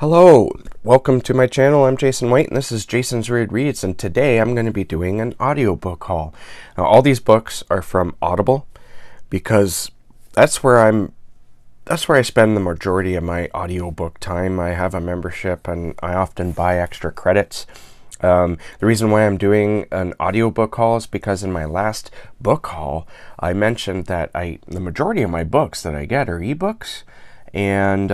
Hello, welcome to my channel. I'm Jason White and this is Jason's Weird Reads, and today I'm going to be doing an audiobook haul. Now, all these books are from Audible because that's where I spend the majority of my audiobook time. I have a membership and I often buy extra credits. The reason why I'm doing an audiobook haul is because in my last book haul I mentioned that the majority of my books that I get are ebooks and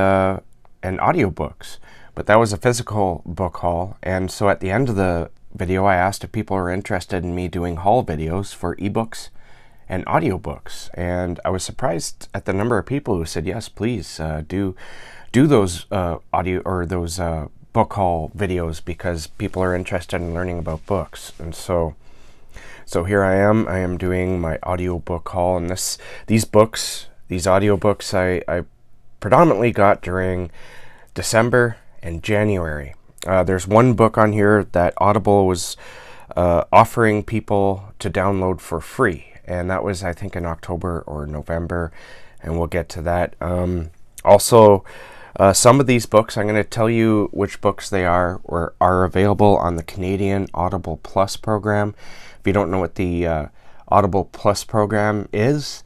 audiobooks, but that was a physical book haul. And so at the end of the video I asked if people are interested in me doing haul videos for ebooks and audiobooks, and I was surprised at the number of people who said yes, please do those audio or those book haul videos, because people are interested in learning about books. And so here I am doing my audiobook haul, and these audiobooks I predominantly got during December and January. There's one book on here that Audible was offering people to download for free, and that was, I think, in October or November, and we'll get to that. Also, some of these books, I'm going to tell you which books they are or are available on the Canadian Audible Plus program. If you don't know what the Audible Plus program is,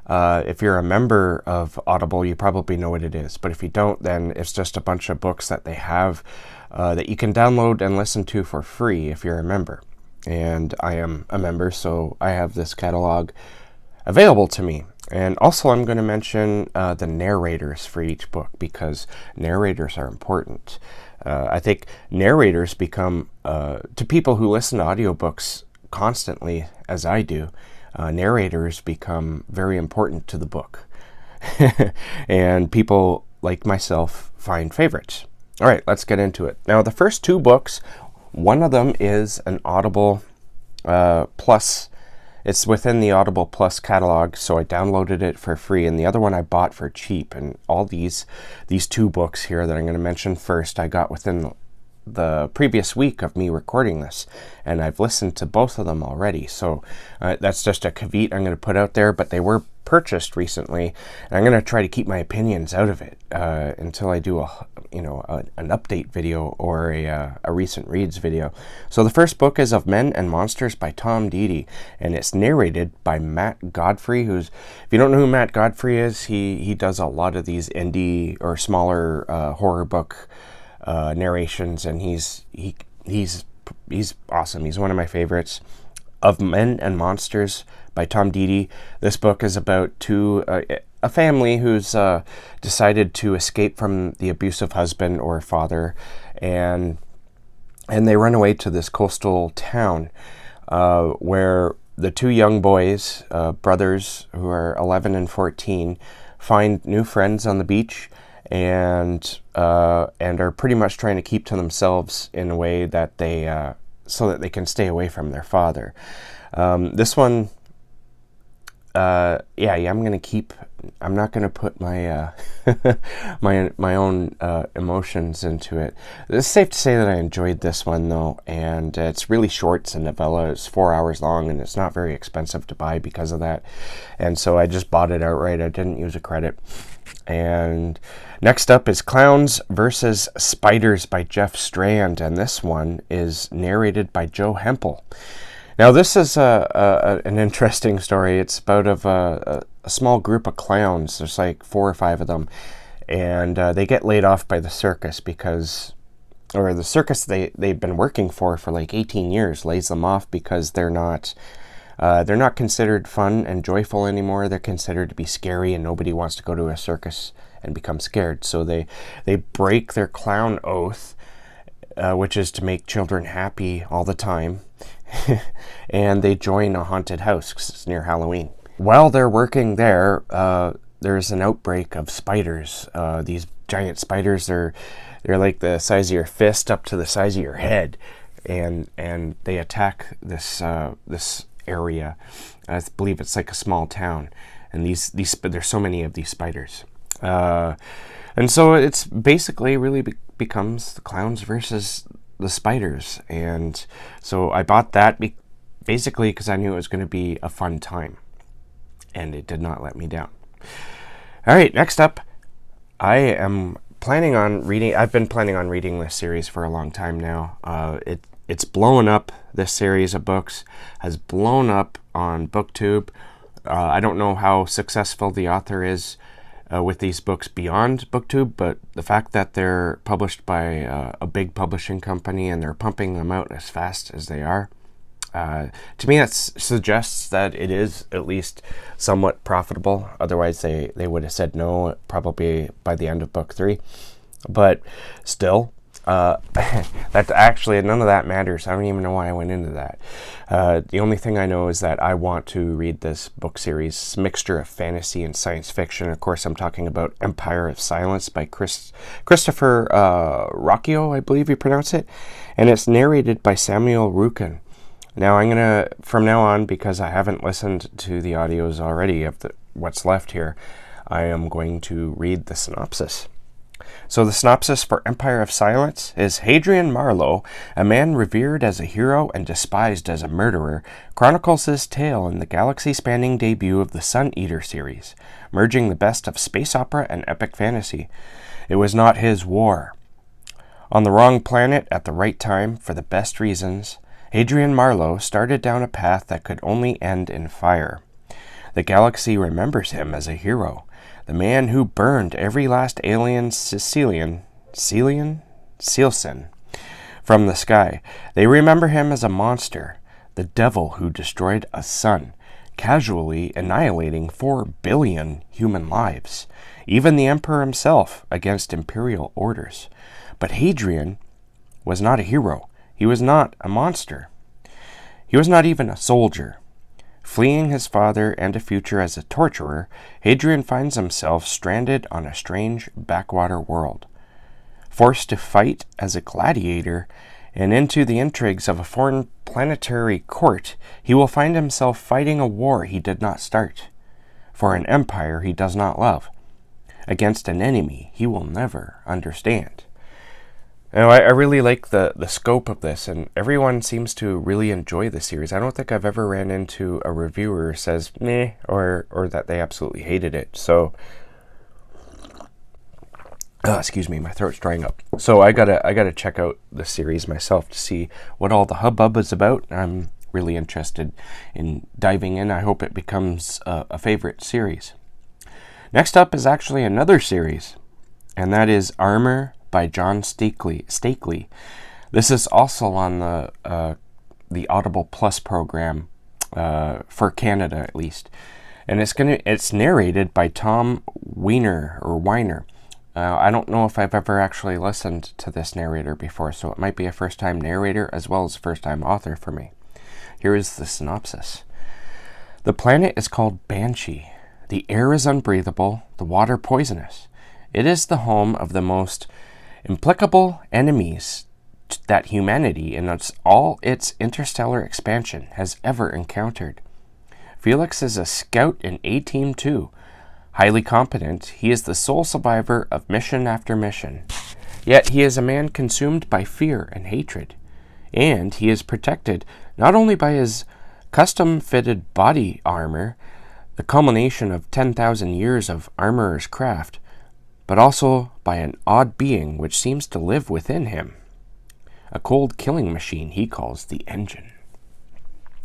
if you're a member of Audible, you probably know what it is. But if you don't, then it's just a bunch of books that they have that you can download and listen to for free if you're a member. And I am a member, so I have this catalog available to me. And also I'm going to mention the narrators for each book, because narrators are important. I think narrators become, to people who listen to audiobooks constantly, as I do, narrators become very important to the book. And people like myself find favorites. All right, let's get into it. Now, the first two books, one of them is an Audible Plus. It's within the Audible Plus catalog, so I downloaded it for free, and the other one I bought for cheap. And all these two books here that I'm going to mention first, I got within the previous week of me recording this, and I've listened to both of them already. So that's just a caveat I'm going to put out there, but they were purchased recently, and I'm going to try to keep my opinions out of it until I do an update video or a recent reads video. So the first book is Of Men and Monsters by Tom Deedy, and it's narrated by Matt Godfrey, who's, if you don't know who Matt Godfrey is, he does a lot of these indie or smaller horror book narrations, and he's awesome. He's one of my favorites. Of Men and Monsters by Tom Deedy. This book is about a family who's decided to escape from the abusive husband or father, and they run away to this coastal town where the two young boys, brothers who are 11 and 14, find new friends on the beach, and are pretty much trying to keep to themselves in a way that they so that they can stay away from their father. This one, I'm not gonna put my my own emotions into it. It's safe to say that I enjoyed this one, though, and it's really short. It's a novella. It's 4 hours long, and it's not very expensive to buy because of that. And so I just bought it outright. I didn't use a credit. And next up is Clowns vs. Spiders by Jeff Strand, and this one is narrated by Joe Hempel. Now, this is an interesting story. It's about a small group of clowns. There's like 4 or 5 of them, and they get laid off by the circus the circus they've been working for like 18 years lays them off because they're not considered fun and joyful anymore. They're considered to be scary, and nobody wants to go to a circus and become scared. So they break their clown oath, which is to make children happy all the time, and they join a haunted house because it's near Halloween. While they're working there, there's an outbreak of spiders. These giant spiders, they're like the size of your fist up to the size of your head, and they attack this area. I believe it's like a small town, and there's so many of these spiders, and so it's basically really becomes the clowns versus the spiders. And so I bought that basically because I knew it was going to be a fun time, and it did not let me down. All right, next up, I am planning on reading. I've been planning on reading this series for a long time now. It's blown up. This series of books has blown up on BookTube. I don't know how successful the author is with these books beyond BookTube, but the fact that they're published by a big publishing company and they're pumping them out as fast as they are, to me that suggests that it is at least somewhat profitable. Otherwise they would have said no probably by the end of book 3. But still, that actually, none of that matters. I don't even know why I went into that. The only thing I know is that I want to read this book series, mixture of fantasy and science fiction. Of course, I'm talking about Empire of Silence by Christopher Rocchio, I believe you pronounce it. And it's narrated by Samuel Rukin. Now, I'm going to, from now on, because I haven't listened to the audios already of what's left here, I am going to read the synopsis. So the synopsis for Empire of Silence is: Hadrian Marlowe, a man revered as a hero and despised as a murderer, chronicles his tale in the galaxy-spanning debut of the Sun Eater series, merging the best of space opera and epic fantasy. It was not his war. On the wrong planet at the right time for the best reasons, Hadrian Marlowe started down a path that could only end in fire. The galaxy remembers him as a hero, the man who burned every last alien Sealson from the sky. They remember him as a monster, the devil who destroyed a sun, casually annihilating 4 billion human lives, even the emperor himself against imperial orders. But Hadrian was not a hero. He was not a monster. He was not even a soldier. Fleeing his father and a future as a torturer, Hadrian finds himself stranded on a strange backwater world. Forced to fight as a gladiator and into the intrigues of a foreign planetary court, he will find himself fighting a war he did not start, for an empire he does not love, against an enemy he will never understand. Now, I really like the scope of this, and everyone seems to really enjoy the series. I don't think I've ever ran into a reviewer who says meh, or that they absolutely hated it. So, excuse me, my throat's drying up. So I gotta check out the series myself to see what all the hubbub is about. I'm really interested in diving in. I hope it becomes a favorite series. Next up is actually another series, and that is Armor by John Stakely. This is also on the Audible Plus program for Canada, at least, and it's narrated by Tom Weiner. I don't know if I've ever actually listened to this narrator before, so it might be a first-time narrator as well as a first-time author for me. Here is the synopsis. The planet is called Banshee. The air is unbreathable, the water poisonous. It is the home of the most implacable enemies that humanity in all its interstellar expansion has ever encountered. Felix is a scout in A-Team 2. Highly competent, he is the sole survivor of mission after mission. Yet he is a man consumed by fear and hatred. And he is protected not only by his custom-fitted body armor, the culmination of 10,000 years of armorer's craft, but also by an odd being which seems to live within him. A cold killing machine he calls the Engine.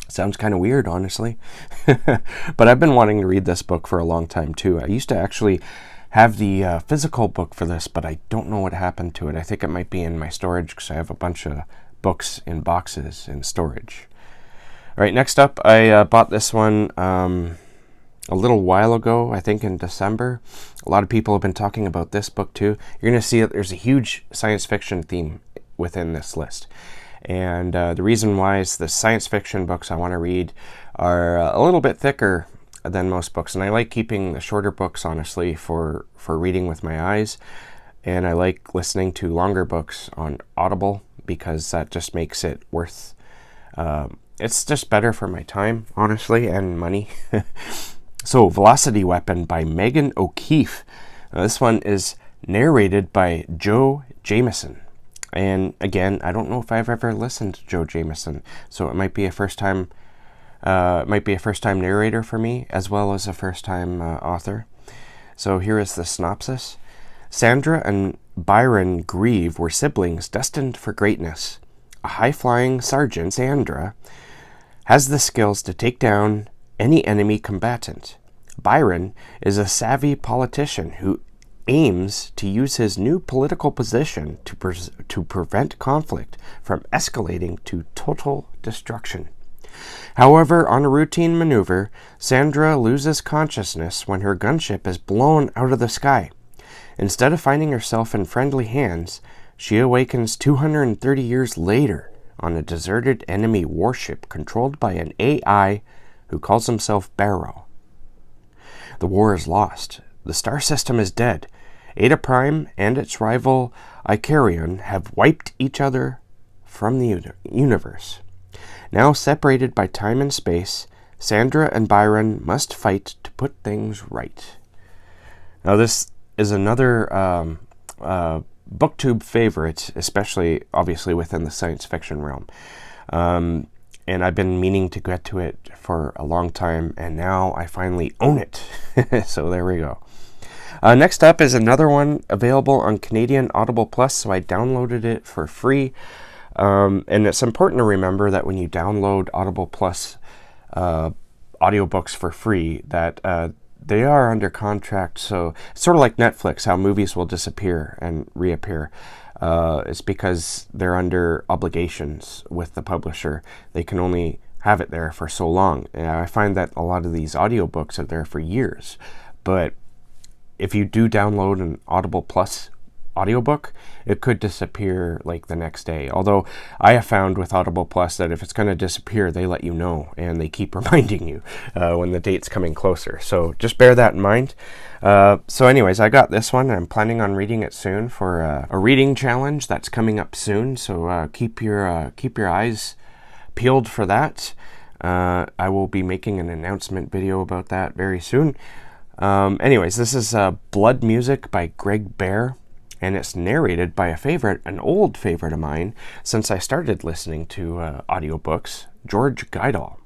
Sounds kind of weird, honestly. But I've been wanting to read this book for a long time, too. I used to actually have the physical book for this, but I don't know what happened to it. I think it might be in my storage because I have a bunch of books in boxes in storage. All right, next up, I bought this one a little while ago, I think in December. A lot of people have been talking about this book too. You're going to see that there's a huge science fiction theme within this list. And the reason why is the science fiction books I want to read are a little bit thicker than most books. And I like keeping the shorter books, honestly, for reading with my eyes. And I like listening to longer books on Audible because that just makes it worth... it's just better for my time, honestly, and money. So, Velocity Weapon by Megan O'Keefe. Now, this one is narrated by Joe Jameson. And again, I don't know if I've ever listened to Joe Jameson, so it might be a first-time narrator for me, as well as a first-time author. So here is the synopsis. Sandra, an Byron Grieve were siblings destined for greatness. A high-flying sergeant, Sandra, has the skills to take down any enemy combatant. Byron is a savvy politician who aims to use his new political position to prevent conflict from escalating to total destruction. However, on a routine maneuver, Sandra loses consciousness when her gunship is blown out of the sky. Instead of finding herself in friendly hands, she awakens 230 years later on a deserted enemy warship controlled by an AI who calls himself Barrow. The war is lost. The star system is dead. Eta Prime and its rival Icarion have wiped each other from the universe. Now separated by time and space, Sandra and Byron must fight to put things right. Now this is another booktube favorite, especially obviously within the science fiction realm. And I've been meaning to get to it for a long time, and now I finally own it. So there we go. Next up is another one available on Canadian Audible Plus, so I downloaded it for free. And it's important to remember that when you download Audible Plus audiobooks for free, that they are under contract. So it's sort of like Netflix, how movies will disappear and reappear. It's because they're under obligations with the publisher. They can only have it there for so long. And I find that a lot of these audiobooks are there for years. But if you do download an Audible Plus audiobook, it could disappear like the next day. Although I have found with Audible Plus that if it's going to disappear, they let you know and they keep reminding you when the date's coming closer. So just bear that in mind. So anyways, I got this one and I'm planning on reading it soon for a reading challenge that's coming up soon. So keep your eyes peeled for that. I will be making an announcement video about that very soon. Anyways, this is Blood Music by Greg Bear, and it's narrated by an old favorite of mine since I started listening to audiobooks, George Guidall.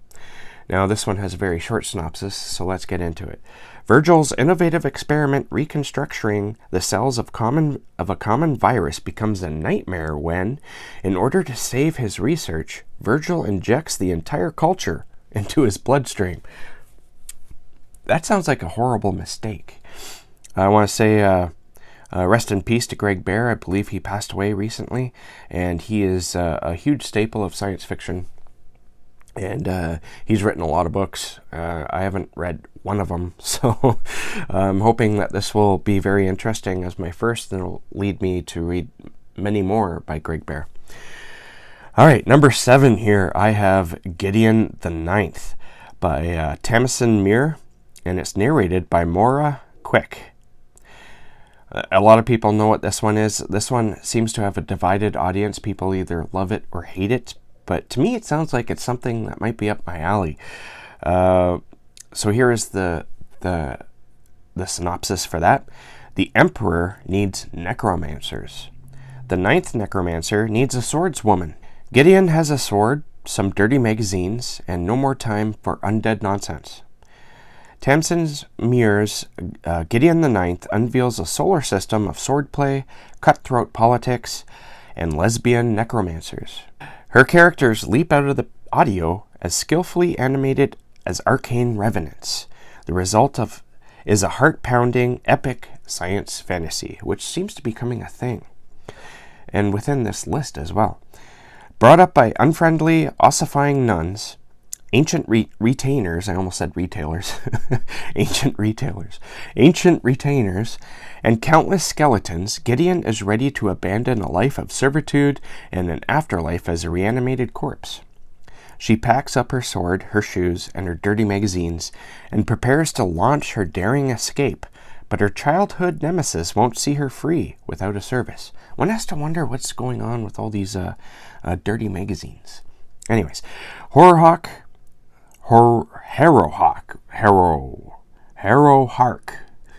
Now, this one has a very short synopsis, so let's get into it. Virgil's innovative experiment reconstructing the cells of a common virus becomes a nightmare when, in order to save his research, Virgil injects the entire culture into his bloodstream. That sounds like a horrible mistake. I want to say rest in peace to Greg Bear. I believe he passed away recently, and he is a huge staple of science fiction. And he's written a lot of books. I haven't read one of them, so I'm hoping that this will be very interesting as my first, and it'll lead me to read many more by Greg Bear. All right, number 7 here, I have Gideon the Ninth by Tamsin Muir, and it's narrated by Maura Quick. A lot of people know what this one is. This one seems to have a divided audience. People either love it or hate it. But to me, it sounds like it's something that might be up my alley. So here is the synopsis for that. The Emperor needs necromancers. The 9th necromancer needs a swordswoman. Gideon has a sword, some dirty magazines, and no more time for undead nonsense. Tamsin Muir's Gideon the Ninth unveils a solar system of swordplay, cutthroat politics, and lesbian necromancers. Her characters leap out of the audio as skillfully animated as arcane revenants. The result is a heart-pounding, epic science fantasy, which seems to be becoming a thing. And within this list as well. Brought up by unfriendly, ossifying nuns, ancient retainers, I almost said retailers, ancient retainers, and countless skeletons, Gideon is ready to abandon a life of servitude and an afterlife as a reanimated corpse. She packs up her sword, her shoes, and her dirty magazines, and prepares to launch her daring escape, but her childhood nemesis won't see her free without a service. One has to wonder what's going on with all these dirty magazines. Anyways, Harrowhark,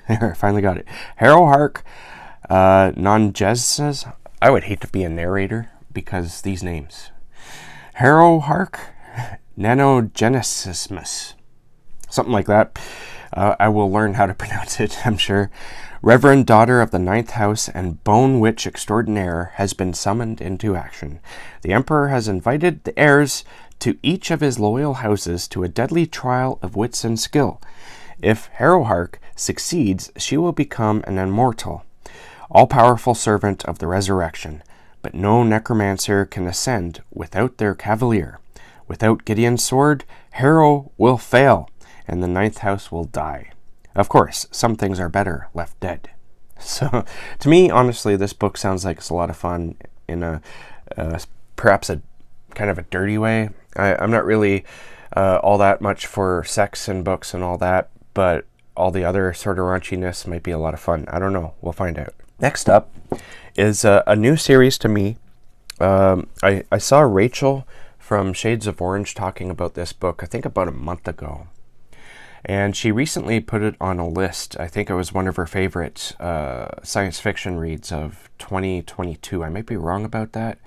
I finally got it. Harrowhark, Nongesis. I would hate to be a narrator because these names. Harrowhark, Nanogenesismus. Something like that. I will learn how to pronounce it, I'm sure. Reverend daughter of the ninth house and bone witch extraordinaire has been summoned into action. The Emperor has invited the heirs to each of his loyal houses to a deadly trial of wits and skill. If Harrowhark succeeds, she will become an immortal, all-powerful servant of the resurrection. But no necromancer can ascend without their cavalier. Without Gideon's sword, Harrow will fail, and the ninth house will die. Of course, some things are better left dead. So, to me, honestly, this book sounds like it's a lot of fun in a perhaps a kind of a dirty way. I'm not really all that much for sex in books and all that, but all the other sort of raunchiness might be a lot of fun. I don't know. We'll find out. Next up is a new series to me. I saw Rachel from Shades of Orange talking about this book, I think about a month ago. And she recently put it on a list. I think it was one of her favorite science fiction reads of 2022. I might be wrong about that.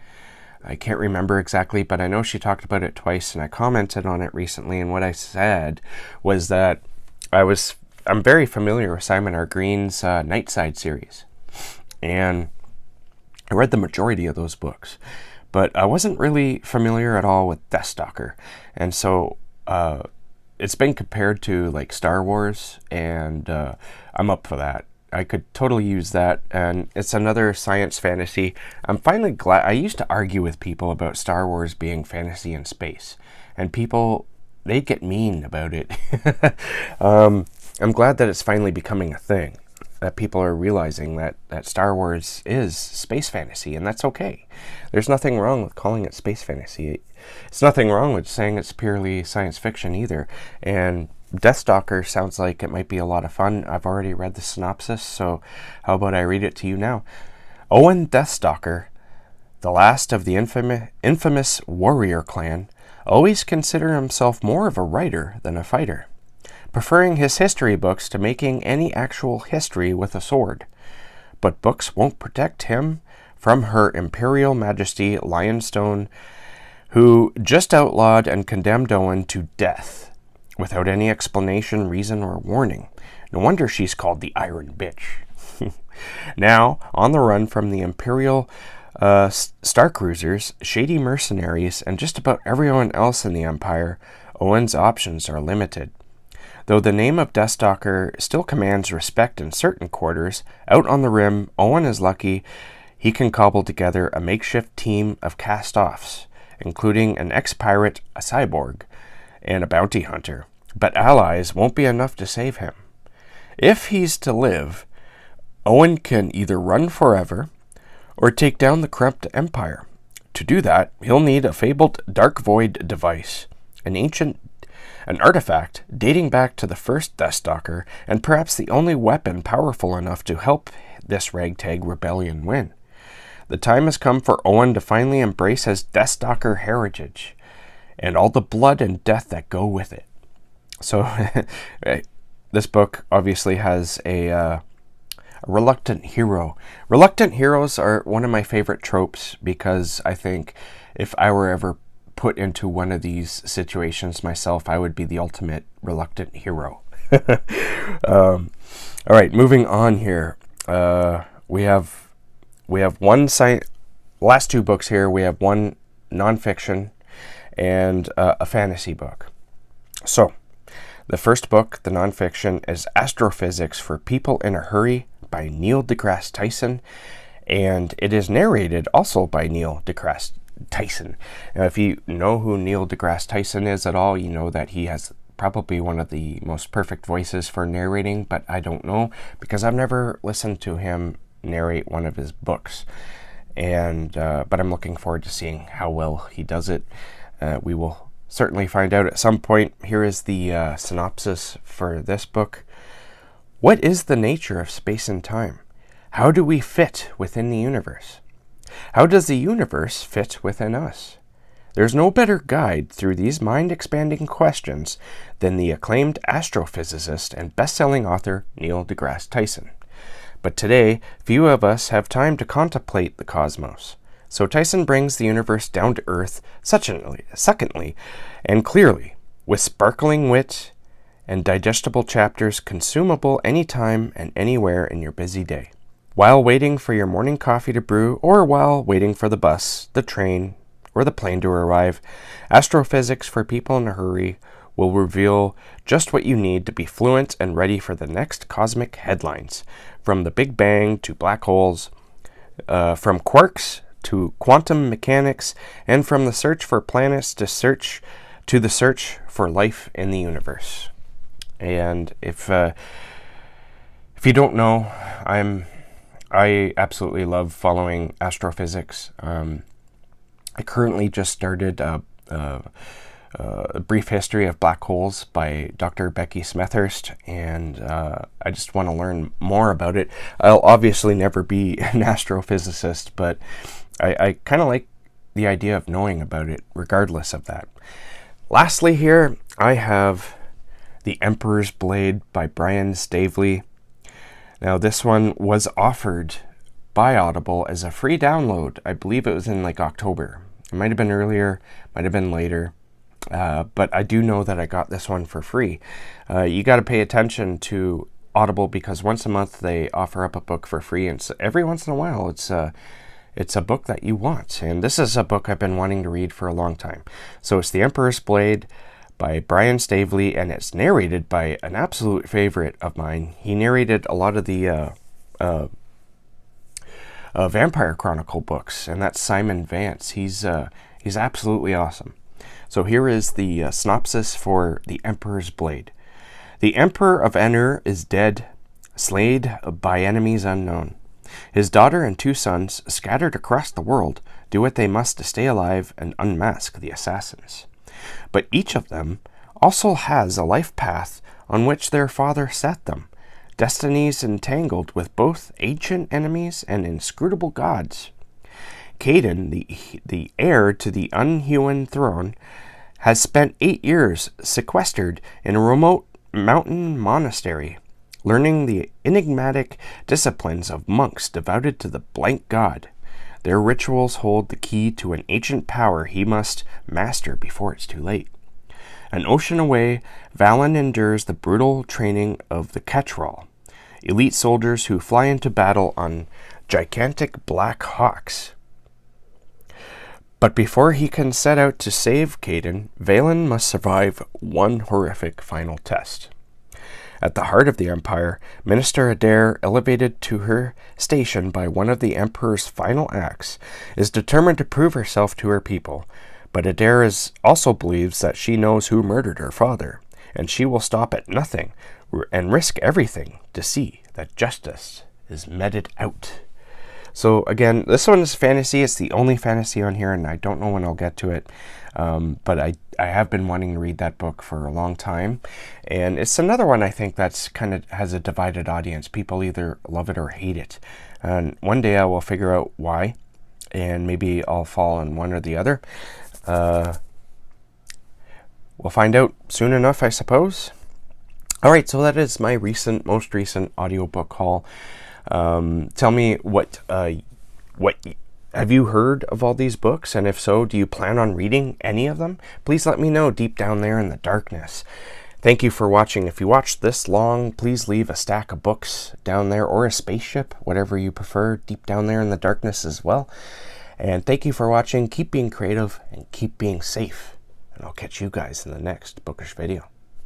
I can't remember exactly, but I know she talked about it twice, and I commented on it recently. And what I said was that I'm very familiar with Simon R. Green's Nightside series. And I read the majority of those books, but I wasn't really familiar at all with Deathstalker. And so it's been compared to like Star Wars, and I'm up for that. I could totally use that, and it's another science fantasy. I'm finally glad. I used to argue with people about Star Wars being fantasy in space, and people, they get mean about it. I'm glad that it's finally becoming a thing, that people are realizing that Star Wars is space fantasy, and that's okay. There's nothing wrong with calling it space fantasy. It's nothing wrong with saying it's purely science fiction either. And Deathstalker sounds like it might be a lot of fun. I've already read the synopsis, so how about I read it to you now? Owen Deathstalker, the last of the infamous warrior clan, always considered himself more of a writer than a fighter, preferring his history books to making any actual history with a sword. But books won't protect him from Her Imperial Majesty Lionstone, who just outlawed and condemned Owen to death without any explanation, reason, or warning. No wonder she's called the Iron Bitch. Now, on the run from the Imperial Star Cruisers, shady mercenaries, and just about everyone else in the Empire, Owen's options are limited. Though the name of Deathstalker still commands respect in certain quarters, out on the rim, Owen is lucky he can cobble together a makeshift team of cast-offs, including an ex-pirate, a cyborg, and a bounty hunter. But allies won't be enough to save him. If he's to live, Owen can either run forever or take down the corrupt empire. To do that, he'll need a fabled Dark Void device, an artifact dating back to the first Deathstalker, and perhaps the only weapon powerful enough to help this ragtag rebellion win. The time has come for Owen to finally embrace his Deathstalker heritage and all the blood and death that go with it. So, this book obviously has a reluctant hero. Reluctant heroes are one of my favorite tropes, because I think if I were ever put into one of these situations myself, I would be the ultimate reluctant hero. All right, moving on here. We have one last two books here. We have one nonfiction and a fantasy book. So, the first book, the nonfiction, is Astrophysics for People in a Hurry by Neil deGrasse Tyson, and it is narrated also by Neil deGrasse Tyson. Now, if you know who Neil deGrasse Tyson is at all, you know that he has probably one of the most perfect voices for narrating, but I don't know, because I've never listened to him narrate one of his books. And but I'm looking forward to seeing how well he does it. We will certainly find out at some point. Here is the synopsis for this book. What is the nature of space and time? How do we fit within the universe? How does the universe fit within us? There's no better guide through these mind-expanding questions than the acclaimed astrophysicist and best-selling author Neil deGrasse Tyson. But today, few of us have time to contemplate the cosmos. So Tyson brings the universe down to earth succinctly and clearly, with sparkling wit and digestible chapters consumable anytime and anywhere in your busy day. While waiting for your morning coffee to brew, or while waiting for the bus, the train, or the plane to arrive, Astrophysics for People in a Hurry will reveal just what you need to be fluent and ready for the next cosmic headlines. From the Big Bang to black holes, from quarks to quantum mechanics, and from the search for planets to the search for life in the universe. And if you don't know, I absolutely love following astrophysics. I currently just started a brief history of black holes by Dr. Becky Smethurst, and I just want to learn more about it. I'll obviously never be an astrophysicist, but I kind of like the idea of knowing about it regardless of that. Lastly here, I have The Emperor's Blade by Brian Staveley. Now this one was offered by Audible as a free download. I believe it was in like October. It might have been earlier, might have been later. But I do know that I got this one for free. You got to pay attention to Audible because once a month they offer up a book for free, and so every once in a while it's a book that you want. And this is a book I've been wanting to read for a long time. So it's The Emperor's Blade by Brian Staveley, and it's narrated by an absolute favorite of mine. He narrated a lot of the Vampire Chronicle books, and that's Simon Vance. He's absolutely awesome. So here is the synopsis for The Emperor's Blade. The Emperor of Enur is dead, slain by enemies unknown. His daughter and 2 sons, scattered across the world, do what they must to stay alive and unmask the assassins. But each of them also has a life path on which their father set them, destinies entangled with both ancient enemies and inscrutable gods. Caden, the heir to the unhewn throne, has spent 8 years sequestered in a remote mountain monastery, learning the enigmatic disciplines of monks devoted to the blank god. Their rituals hold the key to an ancient power he must master before it's too late. An ocean away, Valen endures the brutal training of the Ketrol, elite soldiers who fly into battle on gigantic black hawks. But before he can set out to save Caden, Valen must survive one horrific final test. At the heart of the Empire, Minister Adair, elevated to her station by one of the Emperor's final acts, is determined to prove herself to her people. But Adair also believes that she knows who murdered her father, and she will stop at nothing and risk everything to see that justice is meted out. So again, this one is fantasy. It's the only fantasy on here, and I don't know when I'll get to it. But I have been wanting to read that book for a long time. And it's another one I think that's kind of has a divided audience. People either love it or hate it. And one day I will figure out why, and maybe I'll fall on one or the other. We'll find out soon enough, I suppose. All right, so that is my most recent audiobook haul. Tell me what have you heard of all these books? And if so, do you plan on reading any of them? Please let me know deep down there in the darkness. Thank you for watching. If you watched this long, please leave a stack of books down there, or a spaceship, whatever you prefer, deep down there in the darkness as well. And thank you for watching. Keep being creative and keep being safe. And I'll catch you guys in the next bookish video.